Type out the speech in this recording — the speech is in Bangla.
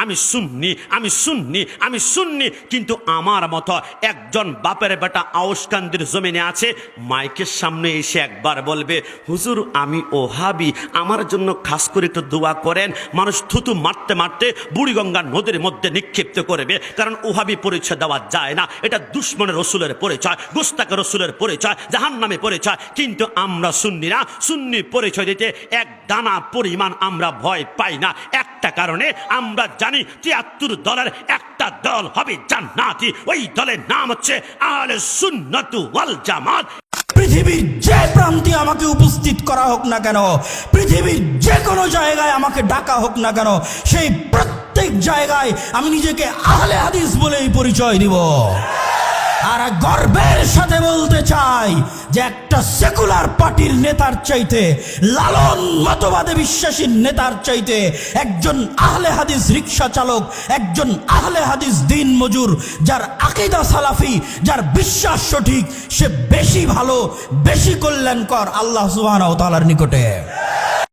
আমি সুন্নি, আমি সুন্নি, আমি সুন্নি, কিন্তু আমার মতো একজন বাপের বেটা আউশকান্দির জমিনে আছে, মাইকের সামনে এসে একবার বলবে, হুজুর আমি ওহাবি, আমার জন্য খাস করে একটু দোয়া করেন। মানুষ থুতু মারতে মারতে বুড়িগঙ্গা নদীর মধ্যে নিক্ষিপ্ত করবে, কারণ ওহাবি পরিচয় দেওয়া যায় না, এটা দুশ্মনের রসুলের পরিচয়, গোস্তাকে রসুলের পরিচয়, জাহান্নামে পরিচয়। কিন্তু আমরা সুন্নিরা সুন্নি পরিচয় দিতে এক দানা পরিমাণ আমরা ভয় পাই না, একটা কারণে আমরা জানি ৭৩ দলের একটা দল হবে জান্নাতি, ওই দলের নাম হচ্ছে আহলে সুন্নাত ওয়াল জামাত। পৃথিবীর যে প্রান্তে আমাকে উপস্থিত করা হোক না কেন, পৃথিবীর যে কোনো জায়গায় আমাকে ডাকা হোক না কেন, সেই প্রত্যেক জায়গায় আমি নিজেকে আহলে হাদিস বলেই পরিচয় দিব। আর গর্বের সাথে বলতে চাই যে একটা সেকুলার পার্টির নেতার চাইতে, লালন মতবাদে বিশ্বাসী নেতার চাইতে একজন আহলে হাদিস রিকশা চালক, একজন আহলে হাদিস দিন মজুর, যার আকীদা সালাফি, যার বিশ্বাস সঠিক, সে বেশি ভালো, বেশি কল্যাণকর আল্লাহ সুবহানাহু ওয়া তাআলার নিকটে।